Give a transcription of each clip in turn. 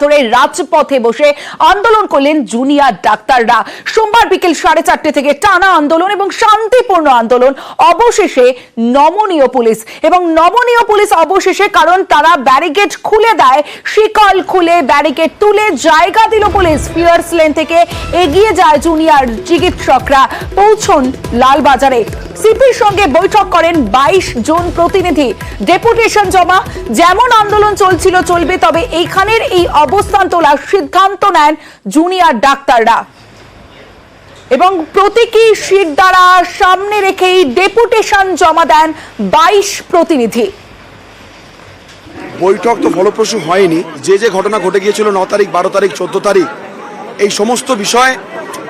ধরে রাজপথে বসে আন্দোলন করলেন জুনিয়র ডাক্তাররা। সোমবার বিকেল 4:30 থেকে টানা আন্দোলন এবং শান্তিপূর্ণ আন্দোলন। অবশেষে নমনীয় পুলিশ অবশেষে, কারণ তারা ব্যারিকেড খুলে দেয়, শিকল খুলে ব্যারিকেড তুলে জায়গা দিল পুলিশ। ফিয়ার্স লেন থেকে এগিয়ে যায় জুনিয়র চিকিৎসকরা, পৌঁছন লালবাজারে। সিপির সঙ্গে বৈঠক করেন 22 জন প্রতিনিধি। ডেপুটেশন জমা, যেমন আন্দোলন চলছিল চলবে, তবে এইখানের এই অবস্থান তোলার সিদ্ধান্ত নেন জুনিয়র ডাক্তাররা এবং প্রতীকী শীট দ্বারা সামনে রেখেই ডেপুটেশন জমা দেন 22 প্রতিনিধি। বৈঠক তো ফলপ্রসূ হয়নি। যে ঘটনা ঘটে গিয়েছিল 9 তারিখ, 12 তারিখ, 14 তারিখ, এই সমস্ত বিষয়,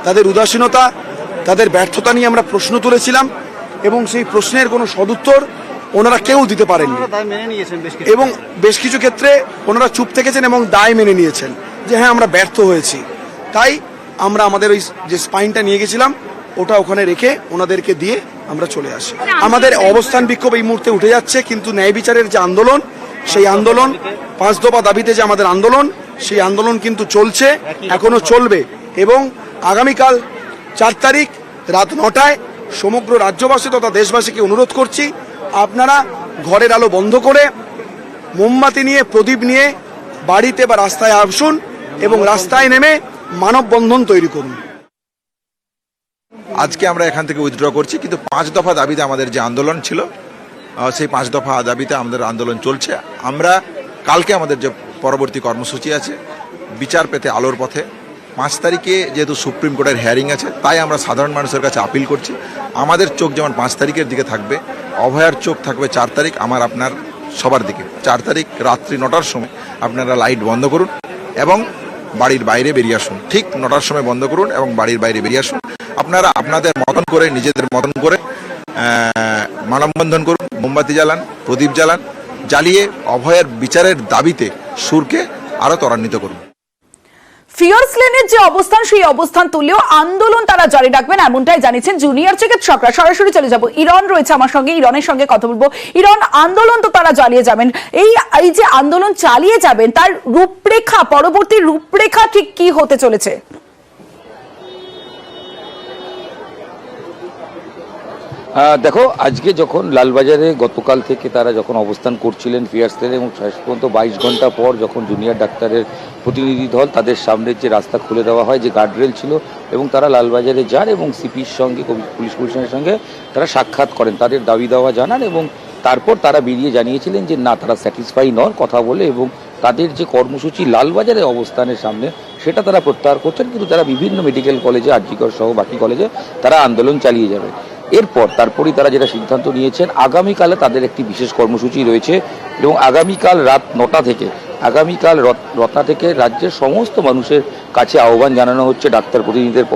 তাদের উদাসীনতা, তাদের ব্যর্থতা নিয়ে আমরা প্রশ্ন তুলেছিলাম এবং সেই প্রশ্নের কোনো সদুত্তর ওনারা কেউ দিতে পারেননি এবং বেশ কিছু ক্ষেত্রে ওনারা চুপ থেকেছেন এবং দায় মেনে নিয়েছেন যে হ্যাঁ আমরা ব্যর্থ হয়েছি। তাই আমরা আমাদের ওই যে স্পাইনটা নিয়ে গেছিলাম ওটা ওখানে রেখে ওনাদেরকে দিয়ে আমরা চলে আসি। আমাদের অবস্থান বিক্ষোভ এই মুহূর্তে উঠে যাচ্ছে, কিন্তু ন্যায় বিচারের যে আন্দোলন, সেই আন্দোলন 5 দফা দাবিতে যে আমাদের আন্দোলন, সেই আন্দোলন কিন্তু চলছে, এখনো চলবে। এবং আগামীকাল 4 তারিখ রাত 9টায় সমগ্র রাজ্যবাসী তথা দেশবাসীকে অনুরোধ করছি, আপনারা ঘরের আলো বন্ধ করে মোমবাতি নিয়ে, প্রদীপ নিয়ে বাড়িতে বা রাস্তায় আসুন এবং রাস্তায় নেমে মানববন্ধন তৈরি করুন। আজকে আমরা এখান থেকে উইথড্র করছি, কিন্তু 5 দফা দাবিতে আমাদের যে আন্দোলন ছিল, সেই 5 দফা দাবিতে আমাদের আন্দোলন চলছে। আমরা কালকে আমাদের যে পরবর্তী কর্মসূচি আছে, বিচার পেতে আলোর পথে। 5 তারিখে যেহেতু সুপ্রিম কোর্টের হিয়ারিং আছে, তাই আমরা সাধারণ মানুষের কাছে আপিল করছি, আমাদের চোখ যেমন 5 তারিখের দিকে থাকবে, অভয়ার চোখ থাকবে 4 তারিখ আমার আপনার সবার দিকে। 4 তারিখ রাত্রি 9টার সময় আপনারা লাইট বন্ধ করুন এবং বাড়ির বাইরে বেরিয়ে আসুন। ঠিক 9টার সময় বন্ধ করুন এবং বাড়ির বাইরে বেরিয়ে আসুন। আপনারা আপনাদের মতন করে, নিজেদের মতন করে মানববন্ধন করুন, মোমবাতি জ্বালান, প্রদীপ জ্বালান, জ্বালিয়ে অভয়ের বিচারের দাবিতে সুরকে আরো ত্বরান্বিত করুন। ফিয়ার্স লেনের যে অবস্থান, সেই অবস্থান তুললেও আন্দোলন তারা জারি রাখবেন, এমনটাই জানিয়েছেন জুনিয়র চিকিৎসকরা। সরাসরি চলে যাব, ইরন রয়েছে আমার সঙ্গে, ইরনের সঙ্গে কথা বলবো। ইরন, আন্দোলন তো তারা চালিয়ে যাবেন, এই যে আন্দোলন চালিয়ে যাবেন, তার রূপরেখা, পরবর্তী রূপরেখা ঠিক কি হতে চলেছে? দেখো, আজকে যখন লালবাজারে গতকাল থেকে তারা যখন অবস্থান করছিলেন ফিয়ার্স লেনে, এবং শেষ পর্যন্ত 22 ঘন্টা পর যখন জুনিয়র ডাক্তারের প্রতিনিধি দল তাদের সামনের যে রাস্তা খুলে দেওয়া হয়, যে গার্ডরেল ছিল, এবং তারা লালবাজারে যান এবং সিপির সঙ্গে, পুলিশ কমিশনারের সঙ্গে তারা সাক্ষাৎ করেন, তাদের দাবি দাওয়া জানান, এবং তারপর তারা বেরিয়ে জানিয়েছিলেন যে না, তারা স্যাটিসফাই নন কথা বলে, এবং তাদের যে কর্মসূচি লালবাজারে অবস্থানের সামনে সেটা তারা প্রত্যাহার করছেন, কিন্তু তারা বিভিন্ন মেডিকেল কলেজে, আরজিকর সহ বাকি কলেজে তারা আন্দোলন চালিয়ে যাবে। তারপরই তারা যেটা সিদ্ধান্ত নিয়েছেন, আগামীকালে তাদের একটি বিশেষ কর্মসূচি রয়েছে এবং আগামীকাল রাত 9টা থেকে রাজ্যের সমস্ত মানুষের কাছে আহ্বান জানানো হচ্ছে ডাক্তার প্রতিনিধিদের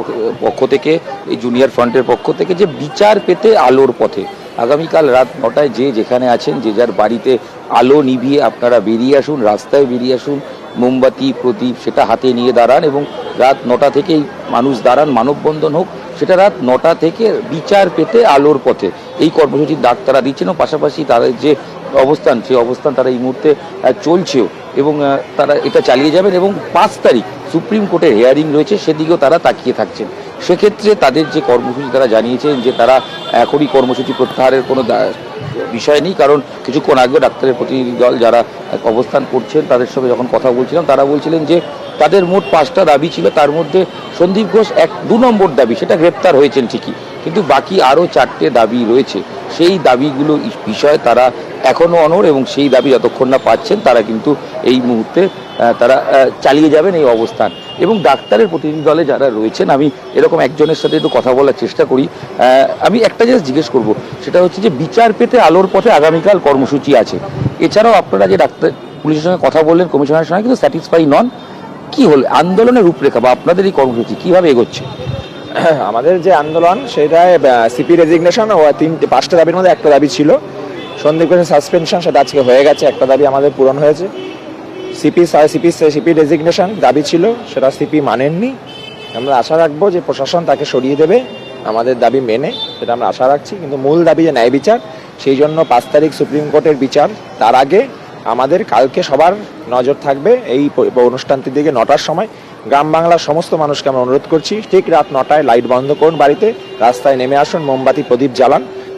পক্ষ থেকে, এই জুনিয়র ফ্রন্টের পক্ষ থেকে, যে বিচার পেতে আলোর পথে আগামীকাল রাত 9টায় যে যেখানে আছেন, যে যার বাড়িতে আলো নিভিয়ে আপনারা বেরিয়ে আসুন, রাস্তায় বেরিয়ে আসুন, মোমবাতি, প্রদীপ সেটা হাতে নিয়ে দাঁড়ান এবং রাত 9টা থেকেই মানুষ দাঁড়ান, মানববন্ধন হোক, সেটা রাত 9টা থেকে বিচার পেতে আলোর পথে এই কর্মসূচির ডাক তারা দিচ্ছেন। পাশাপাশি তাদের যে অবস্থান, সেই অবস্থান তারা এই মুহূর্তে চলছেও এবং তারা এটা চালিয়ে যাবেন। এবং 5 তারিখ সুপ্রিম কোর্টের হিয়ারিং রয়েছে, সেদিকেও তারা তাকিয়ে থাকছেন। সেক্ষেত্রে তাদের যে কর্মসূচি তারা জানিয়েছেন যে তারা এখনই কর্মসূচি প্রত্যাহারের কোনো বিষয় নেই, কারণ কিছুক্ষণ আগে ডাক্তারের প্রতিনিধি দল যারা অবস্থান করছেন তাদের সঙ্গে যখন কথা বলছিলাম, তারা বলছিলেন যে তাদের মোট 5টা দাবি ছিল, তার মধ্যে সন্দীপ ঘোষ 2 নম্বর দাবি, সেটা গ্রেপ্তার হয়েছেন ঠিকই, কিন্তু বাকি আরও 4টে দাবি রয়েছে। সেই দাবিগুলো বিষয়ে তারা এখনও অনড় এবং সেই দাবি যতক্ষণ না পাচ্ছেন তারা কিন্তু এই মুহূর্তে তারা চালিয়ে যাবেন এই অবস্থান। এবং ডাক্তারের প্রতিনিধি দলে যারা রয়েছেন, আমি এরকম একজনের সাথে একটু কথা বলার চেষ্টা করি। আমি একটা জিনিস জিজ্ঞেস করব, সেটা হচ্ছে যে বিচার পেতে আলোর পথে আগামীকাল কর্মসূচি আছে, এছাড়াও আপনারা যে ডাক্তার পুলিশের সঙ্গে কথা বললেন, কমিশনারের সঙ্গে, কিন্তু স্যাটিসফাই নন, কি হল আন্দোলনের রূপরেখা বা আপনাদের এই কর্মসূচি কিভাবে এগোচ্ছে? আমাদের যে আন্দোলন, সেটায় সিপি রেজিগনেশন ও 5টা দাবির মধ্যে একটা দাবি ছিল সন্দীপ ঘোষের সাসপেনশন, সেটা আজকে হয়ে গেছে, একটা দাবি আমাদের পূরণ হয়েছে। সিপি রেজিগনেশন দাবি ছিল, সেটা সিপি মানেননি। আমরা আশা রাখবো যে প্রশাসন তাকে সরিয়ে দেবে আমাদের দাবি মেনে, সেটা আমরা আশা রাখছি। কিন্তু মূল দাবি যে ন্যায় বিচার, সেই জন্য 5 তারিখ সুপ্রিম কোর্টের বিচার, তার আগে আমাদের কালকে সবার নজর থাকবে এই অনুষ্ঠানটির দিকে 9টার সময়। গ্রাম বাংলার সমস্ত মানুষকে আমরা অনুরোধ করছি, ঠিক রাত 9টায় লাইট বন্ধ করুন, বাড়িতে রাস্তায় নেমে আসুন, মোমবাতি প্রদীপ জ্বালান।